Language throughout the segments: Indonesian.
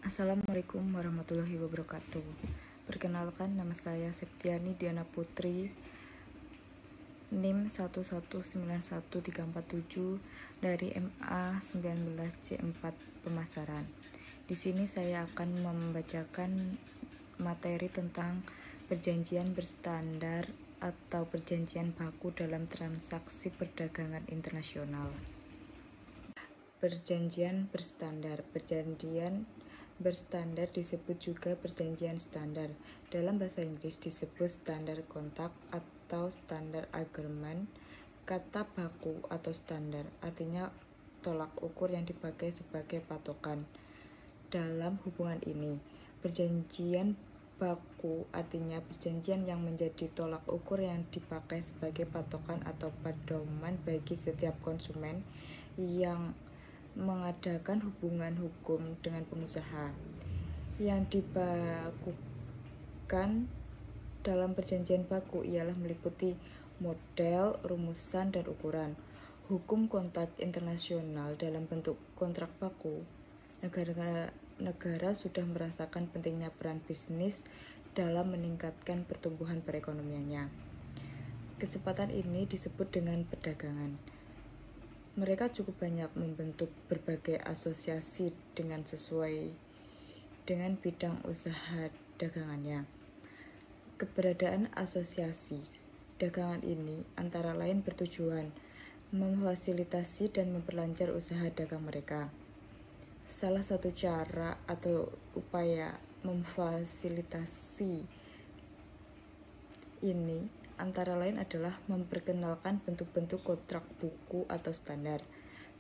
Assalamualaikum warahmatullahi wabarakatuh. Perkenalkan, nama saya Septiani Diana Putri, NIM 1191347 dari MA 19C4 Pemasaran. Di sini saya akan membacakan materi tentang perjanjian berstandar atau perjanjian baku dalam transaksi perdagangan internasional. Perjanjian berstandar. Perjanjian berstandar disebut juga perjanjian standar. Dalam bahasa Inggris disebut standar kontak atau standar agreement. Kata baku atau standar artinya tolak ukur yang dipakai sebagai patokan. Dalam hubungan ini, perjanjian baku artinya perjanjian yang menjadi tolak ukur yang dipakai sebagai patokan atau pedoman bagi setiap konsumen yang mengadakan hubungan hukum dengan pengusaha. Yang dibakukan dalam perjanjian baku ialah meliputi model, rumusan, dan ukuran. Hukum kontak internasional dalam bentuk kontrak baku. Negara sudah merasakan pentingnya peran bisnis dalam meningkatkan pertumbuhan perekonomiannya. Kesempatan ini disebut dengan perdagangan. Mereka cukup banyak membentuk berbagai asosiasi dengan sesuai dengan bidang usaha dagangannya. Keberadaan asosiasi dagangan ini antara lain bertujuan memfasilitasi dan memperlancar usaha dagang mereka. Salah satu cara atau upaya memfasilitasi ini antara lain adalah memperkenalkan bentuk-bentuk kontrak buku atau standar.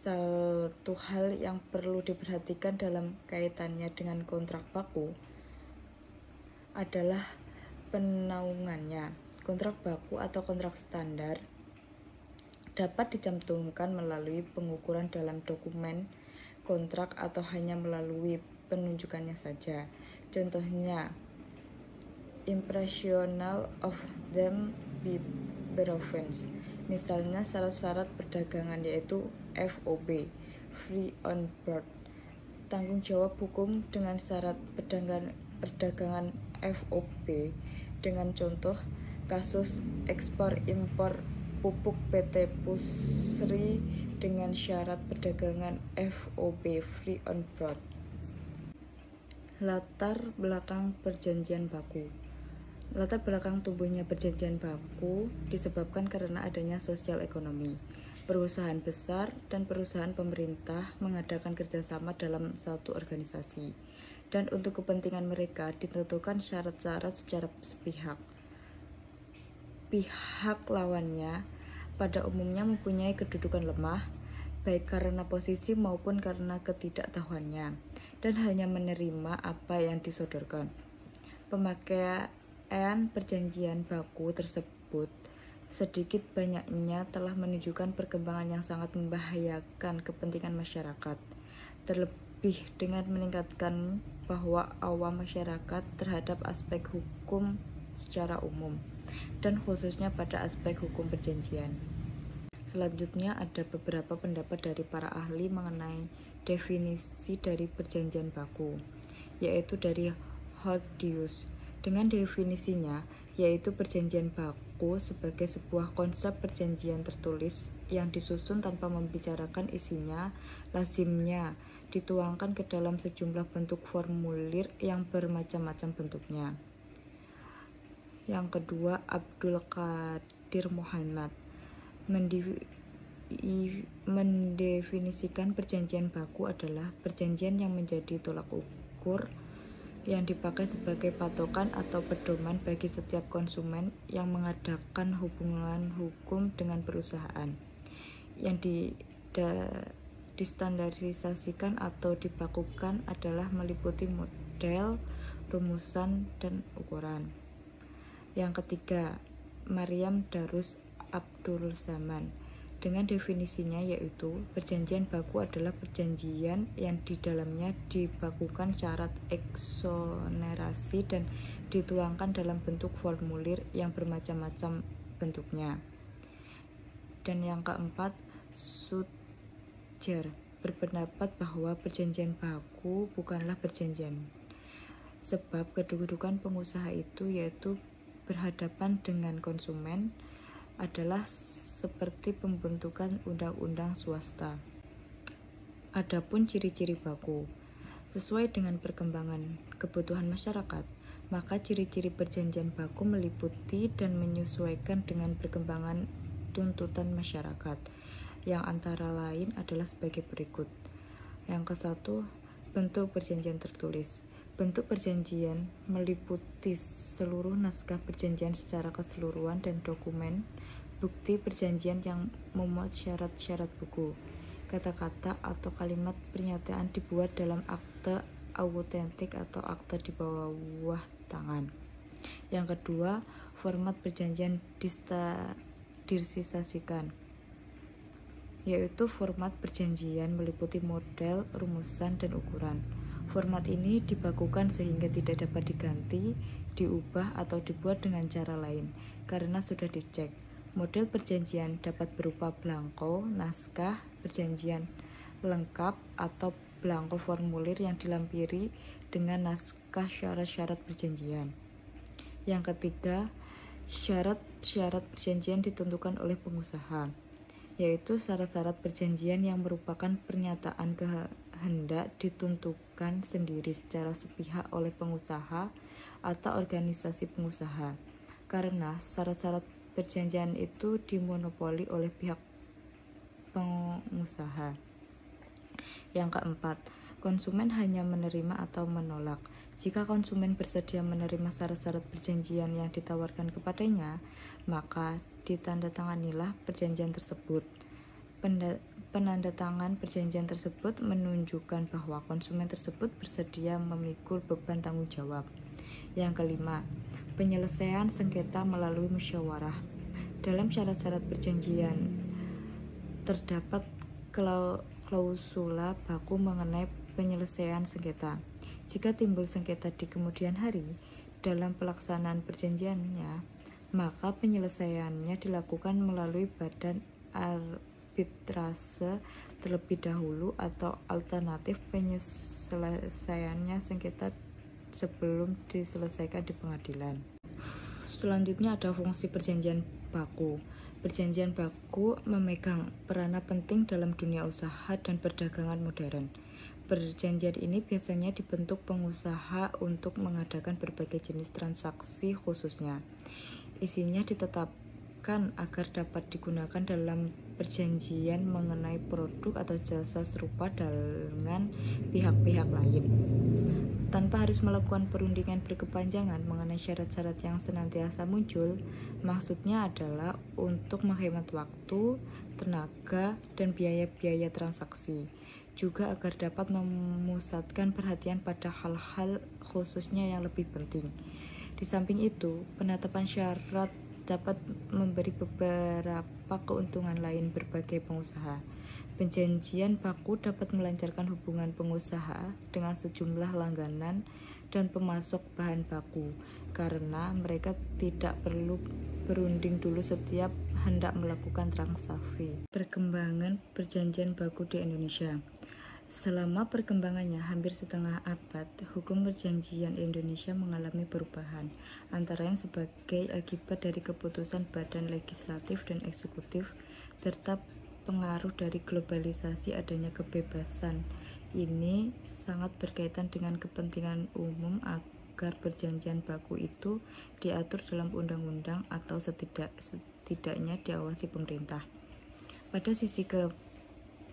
Satu hal yang perlu diperhatikan dalam kaitannya dengan kontrak baku adalah penaungannya. Kontrak baku atau kontrak standar dapat dicantumkan melalui pengukuran dalam dokumen kontrak atau hanya melalui penunjukannya saja. Contohnya, impressional of them be province. Misalnya syarat-syarat perdagangan yaitu FOB, free on board. Tanggung jawab hukum dengan syarat perdagangan FOB dengan contoh kasus ekspor impor pupuk PT Pusri dengan syarat perdagangan FOB, free on board. Latar belakang perjanjian baku. Latar belakang tumbuhnya perjanjian baku disebabkan karena adanya sosial ekonomi. Perusahaan besar dan perusahaan pemerintah mengadakan kerjasama dalam satu organisasi, dan untuk kepentingan mereka ditentukan syarat-syarat secara sepihak. Pihak lawannya pada umumnya mempunyai kedudukan lemah, baik karena posisi maupun karena ketidaktahuannya, dan hanya menerima apa yang disodorkan. Pemakaian perjanjian baku tersebut sedikit banyaknya telah menunjukkan perkembangan yang sangat membahayakan kepentingan masyarakat, terlebih dengan meningkatkan bahwa awam masyarakat terhadap aspek hukum secara umum, dan khususnya pada aspek hukum perjanjian. Selanjutnya ada beberapa pendapat dari para ahli mengenai definisi dari perjanjian baku, yaitu dari Hordius. Dengan definisinya, yaitu perjanjian baku sebagai sebuah konsep perjanjian tertulis yang disusun tanpa membicarakan isinya, lazimnya dituangkan ke dalam sejumlah bentuk formulir yang bermacam-macam bentuknya. Yang kedua, Abdul Qadir Muhammad mendefinisikan perjanjian baku adalah perjanjian yang menjadi tolak ukur yang dipakai sebagai patokan atau pedoman bagi setiap konsumen yang mengadakan hubungan hukum dengan perusahaan, yang distandarisasikan atau dibakukan adalah meliputi model, rumusan, dan ukuran. Yang ketiga, Maryam Darus Abdul Zaman dengan definisinya yaitu perjanjian baku adalah perjanjian yang di dalamnya dibakukan syarat eksonerasi dan dituangkan dalam bentuk formulir yang bermacam-macam bentuknya. Dan yang keempat, Sutjer berpendapat bahwa perjanjian baku bukanlah perjanjian, sebab kedudukan pengusaha itu yaitu berhadapan dengan konsumen adalah seperti pembentukan undang-undang swasta. Adapun ciri-ciri baku, sesuai dengan perkembangan kebutuhan masyarakat, maka ciri-ciri perjanjian baku meliputi dan menyesuaikan dengan perkembangan tuntutan masyarakat, yang antara lain adalah sebagai berikut. Yang ke-1, bentuk perjanjian tertulis. Bentuk perjanjian meliputi seluruh naskah perjanjian secara keseluruhan dan dokumen bukti perjanjian yang memuat syarat-syarat buku. Kata-kata atau kalimat pernyataan dibuat dalam akte autentik atau akte di bawah tangan. Yang kedua, format perjanjian diserialisasikan, yaitu format perjanjian meliputi model, rumusan, dan ukuran. Format ini dibakukan sehingga tidak dapat diganti, diubah, atau dibuat dengan cara lain karena sudah dicek. Model perjanjian dapat berupa blanko, naskah perjanjian lengkap, atau blanko formulir yang dilampiri dengan naskah syarat-syarat perjanjian. Yang ketiga, syarat-syarat perjanjian ditentukan oleh pengusaha, yaitu syarat-syarat perjanjian yang merupakan pernyataan kehendak ditentukan sendiri secara sepihak oleh pengusaha atau organisasi pengusaha, karena syarat-syarat perjanjian itu dimonopoli oleh pihak pengusaha. Yang keempat, konsumen hanya menerima atau menolak. Jika konsumen bersedia menerima syarat-syarat perjanjian yang ditawarkan kepadanya, maka ditandatanganilah perjanjian tersebut. Penandatangan perjanjian tersebut menunjukkan bahwa konsumen tersebut bersedia memikul beban tanggung jawab. Yang kelima, penyelesaian sengketa melalui musyawarah. Dalam syarat-syarat perjanjian terdapat klausula baku mengenai penyelesaian sengketa. Jika timbul sengketa di kemudian hari dalam pelaksanaan perjanjiannya, maka penyelesaiannya dilakukan melalui badan arbitrase terlebih dahulu atau alternatif penyelesaiannya sengketa sebelum diselesaikan di pengadilan. Selanjutnya ada fungsi perjanjian baku. Perjanjian baku memegang peranan penting dalam dunia usaha dan perdagangan modern. Perjanjian ini biasanya dibentuk pengusaha untuk mengadakan berbagai jenis transaksi khususnya. Isinya ditetapkan agar dapat digunakan dalam perjanjian mengenai produk atau jasa serupa dengan pihak-pihak lain, tanpa harus melakukan perundingan berkepanjangan mengenai syarat-syarat yang senantiasa muncul. Maksudnya adalah untuk menghemat waktu, tenaga, dan biaya-biaya transaksi, juga agar dapat memusatkan perhatian pada hal-hal khususnya yang lebih penting. Di samping itu, penetapan syarat dapat memberi beberapa keuntungan lain berbagai pengusaha. Perjanjian baku dapat melancarkan hubungan pengusaha dengan sejumlah langganan dan pemasok bahan baku, karena mereka tidak perlu berunding dulu setiap hendak melakukan transaksi. Perkembangan perjanjian baku di Indonesia. Selama perkembangannya hampir setengah abad, hukum perjanjian Indonesia mengalami perubahan, antara yang sebagai akibat dari keputusan badan legislatif dan eksekutif, serta pengaruh dari globalisasi. Adanya kebebasan ini sangat berkaitan dengan kepentingan umum agar perjanjian baku itu diatur dalam undang-undang atau setidaknya diawasi pemerintah. Pada sisi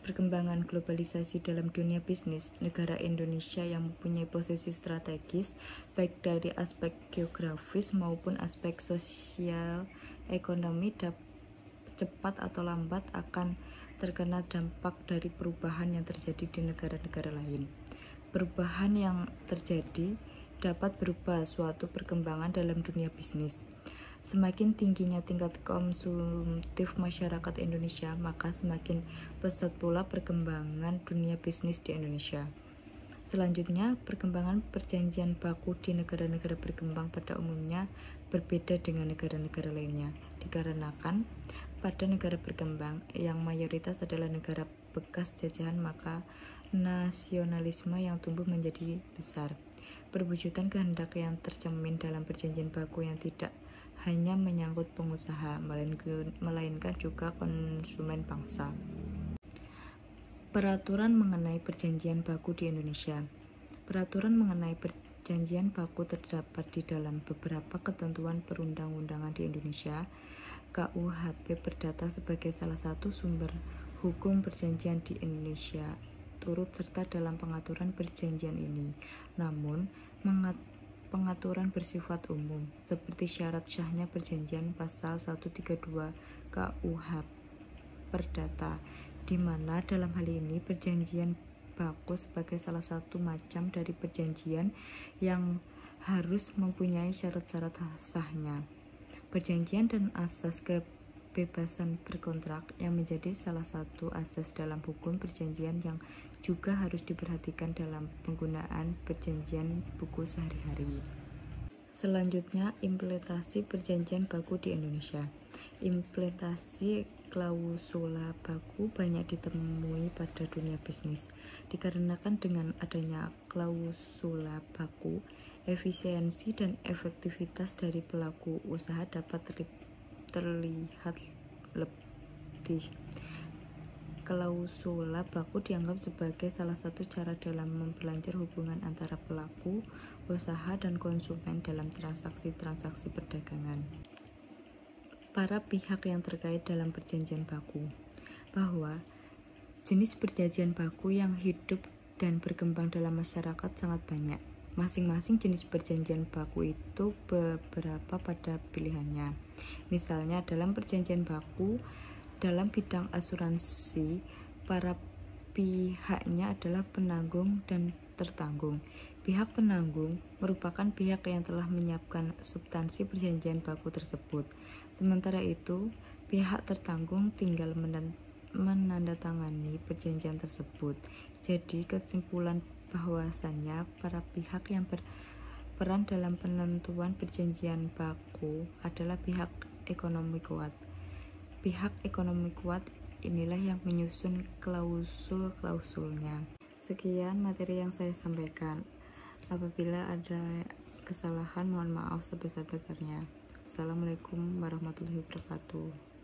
perkembangan globalisasi dalam dunia bisnis, negara Indonesia yang mempunyai posisi strategis baik dari aspek geografis maupun aspek sosial ekonomi cepat atau lambat akan terkena dampak dari perubahan yang terjadi di negara-negara lain. Perubahan yang terjadi dapat berupa suatu perkembangan dalam dunia bisnis. Semakin tingginya tingkat konsumtif masyarakat Indonesia, maka semakin pesat pula perkembangan dunia bisnis di Indonesia. Selanjutnya, perkembangan perjanjian baku di negara-negara berkembang pada umumnya berbeda dengan negara-negara lainnya, dikarenakan pada negara berkembang yang mayoritas adalah negara bekas jajahan, maka nasionalisme yang tumbuh menjadi besar. Perwujudan kehendak yang tercermin dalam perjanjian baku yang tidak hanya menyangkut pengusaha, melainkan juga konsumen bangsa. Peraturan mengenai perjanjian baku di Indonesia. Peraturan mengenai perjanjian baku terdapat di dalam beberapa ketentuan perundang-undangan di Indonesia. KUHP Perdata sebagai salah satu sumber hukum perjanjian di Indonesia turut serta dalam pengaturan perjanjian ini. Namun, pengaturan bersifat umum, seperti syarat syahnya perjanjian pasal 132 KUHP Perdata, di mana dalam hal ini perjanjian baku sebagai salah satu macam dari perjanjian yang harus mempunyai syarat-syarat sahnya. Perjanjian dan asas kebebasan berkontrak yang menjadi salah satu asas dalam hukum perjanjian yang juga harus diperhatikan dalam penggunaan perjanjian buku sehari-hari. Selanjutnya, implementasi perjanjian baku di Indonesia. Implementasi klausula baku banyak ditemui pada dunia bisnis, dikarenakan dengan adanya klausula baku, efisiensi dan efektivitas dari pelaku usaha dapat terlihat lebih. Klausula baku dianggap sebagai salah satu cara dalam memperlancar hubungan antara pelaku usaha dan konsumen dalam transaksi-transaksi perdagangan. Para pihak yang terkait dalam perjanjian baku, bahwa jenis perjanjian baku yang hidup dan berkembang dalam masyarakat sangat banyak. Masing-masing jenis perjanjian baku itu beberapa pada pilihannya. Misalnya dalam perjanjian baku dalam bidang asuransi, para pihaknya adalah penanggung dan tertanggung. Pihak penanggung merupakan pihak yang telah menyiapkan substansi perjanjian baku tersebut. Sementara itu, pihak tertanggung tinggal menandatangani perjanjian tersebut. Jadi, kesimpulan bahwasannya para pihak yang berperan dalam penentuan perjanjian baku adalah pihak ekonomi kuat. Pihak ekonomi kuat inilah yang menyusun klausul-klausulnya. Sekian materi yang saya sampaikan. Apabila ada kesalahan, mohon maaf sebesar-besarnya. Assalamualaikum warahmatullahi wabarakatuh.